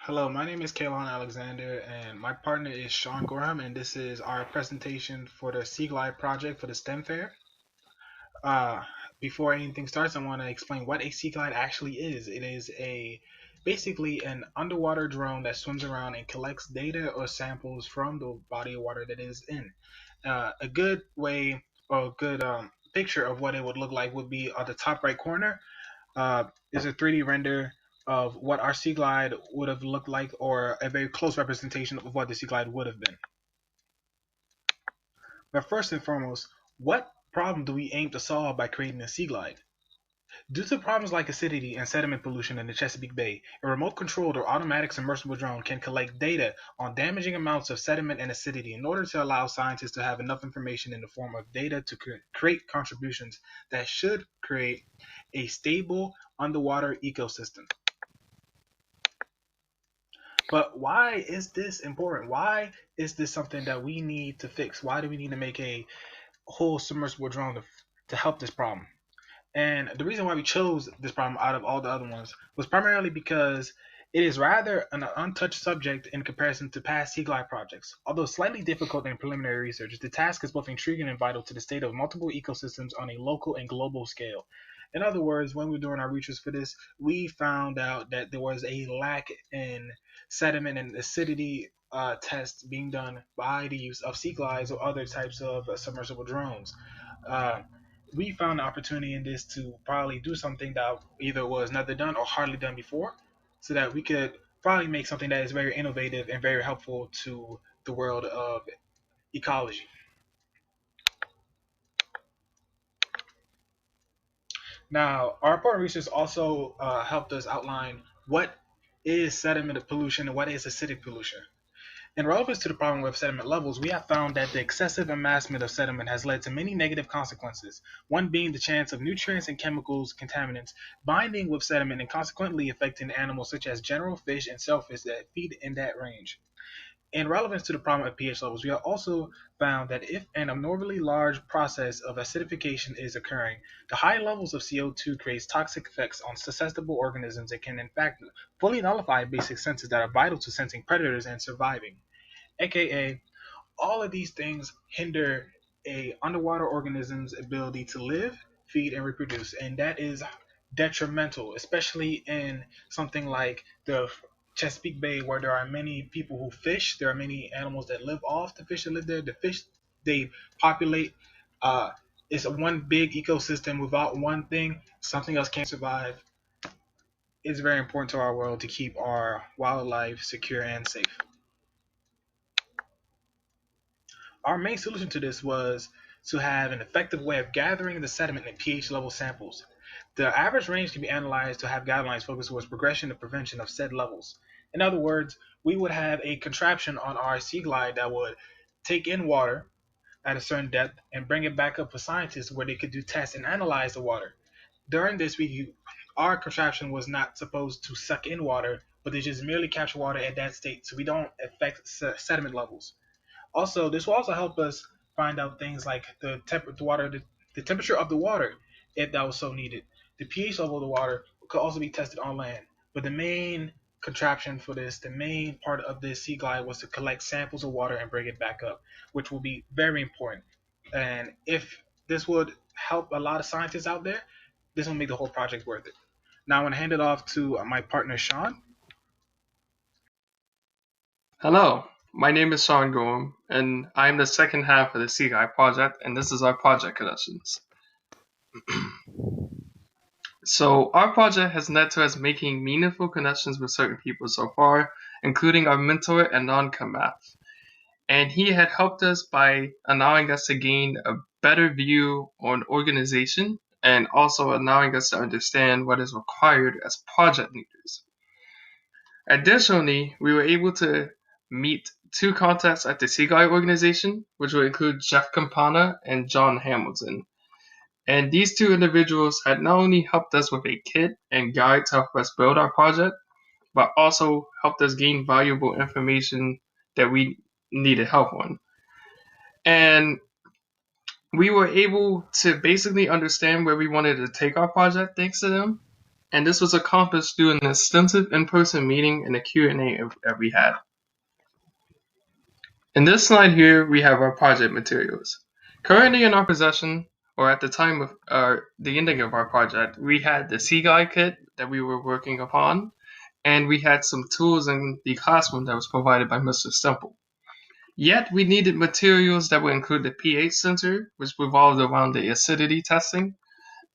Hello, my name is Kaylon Alexander, and my partner is Sean Gorham, and this is our presentation for the Seaglide project for the STEM Fair. Uh, Before anything starts, I want to explain what a Seaglide actually is. It is basically an underwater drone that swims around and collects data or samples from the body of water that it is in. A good way or a good picture of what it would look like would be on the top right corner uh, is a 3D render of what our Sea Glide would have looked like, or a very close representation of what the Sea Glide would have been. But first and foremost, what problem do we aim to solve by creating a Sea Glide? Due to problems like acidity and sediment pollution in the Chesapeake Bay, a remote controlled or automatic submersible drone can collect data on damaging amounts of sediment and acidity in order to allow scientists to have enough information in the form of data to create contributions that should create a stable underwater ecosystem. But why is this important? Why is this something that we need to fix? Why do we need to make a whole submersible drone to help this problem? And the reason why we chose this problem out of all the other ones was primarily because it is rather an untouched subject in comparison to past Sea Glide projects. Although slightly difficult in preliminary research, the task is both intriguing and vital to the state of multiple ecosystems on a local and global scale. In other words, when we were doing our research for this, we found out that there was a lack in sediment and acidity tests being done by the use of sea glides or other types of submersible drones. Uh, we found the opportunity in this to probably do something that either was never done or hardly done before, so that we could probably make something that is very innovative and very helpful to the world of ecology. Now, our important research also helped us outline what is sediment pollution and what is acidic pollution. In relevance to the problem with sediment levels, we have found that the excessive amassment of sediment has led to many negative consequences, one being the chance of nutrients and chemicals contaminants binding with sediment and consequently affecting animals such as general fish and shellfish that feed in that range. In relevance to the problem of pH levels, we have also found that if an abnormally large process of acidification is occurring, the high levels of CO2 creates toxic effects on susceptible organisms that can in fact fully nullify basic senses that are vital to sensing predators and surviving, aka all of these things hinder a underwater organism's ability to live, feed, and reproduce, and that is detrimental, especially in something like the Chesapeake Bay, where there are many people who fish. There are many animals that live off the fish that live there. The fish they populate. Uh, it's one big ecosystem. Without one thing, something else can't survive. It's very important to our world to keep our wildlife secure and safe. Our main solution to this was to have an effective way of gathering the sediment in pH level samples. The average range can be analyzed to have guidelines focused towards progression and prevention of said levels. In other words, we would have a contraption on our sea glide that would take in water at a certain depth and bring it back up for scientists where they could do tests and analyze the water. During this, our contraption was not supposed to suck in water, but to just merely capture water at that state so we don't affect sediment levels. Also, this will also help us find out things like the temperature of the water, if that was so needed. The pH level of the water could also be tested on land. But the main contraption for this, the main part of this sea glide was to collect samples of water and bring it back up, which will be very important. And if this would help a lot of scientists out there, this will make the whole project worth it. Now I want to hand it off to my partner Sean. Hello, my name is Sean Gorham, and I am the second half of the Seaglide project, and this is our project connections. So, our project has led to us making meaningful connections with certain people so far, including our mentor and Math. And he had helped us by allowing us to gain a better view on organization and also allowing us to understand what is required as project leaders. Additionally, we were able to meet two contacts at the Seaguide organization, which would include Jeff Campana and John Hamilton. And these two individuals had not only helped us with a kit and guide to help us build our project, but also helped us gain valuable information that we needed help on. And we were able to basically understand where we wanted to take our project thanks to them. and this was accomplished through an extensive in-person meeting and a Q&A that we had. In this slide here, we have our project materials. Currently in our possession, or at the time of the ending of our project, we had the Seaglide kit that we were working upon, and we had some tools in the classroom that was provided by Mr. Stemple. Yet we needed materials that would include the pH sensor, which revolved around the acidity testing,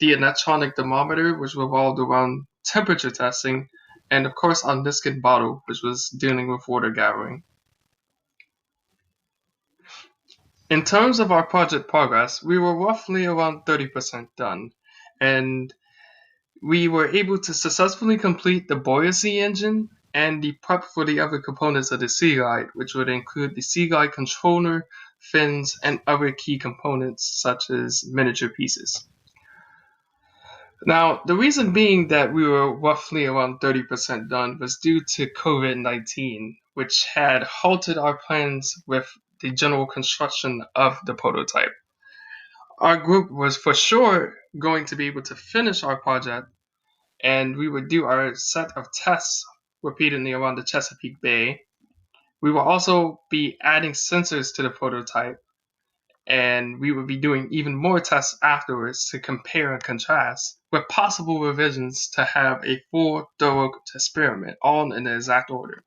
the electronic thermometer, which revolved around temperature testing, and of course our Niskin bottle, which was dealing with water gathering. In terms of our project progress, we were roughly around 30% done, and we were able to successfully complete the buoyancy engine and the prep for the other components of the Seaglide, which would include the Seaglide controller, fins, and other key components such as miniature pieces. Now, the reason being that we were roughly around 30% done was due to COVID-19, which had halted our plans with the general construction of the prototype. Our group was for sure going to be able to finish our project, and we would do our set of tests repeatedly around the Chesapeake Bay. We will also be adding sensors to the prototype, and we would be doing even more tests afterwards to compare and contrast, with possible revisions to have a full, thorough experiment, all in the exact order.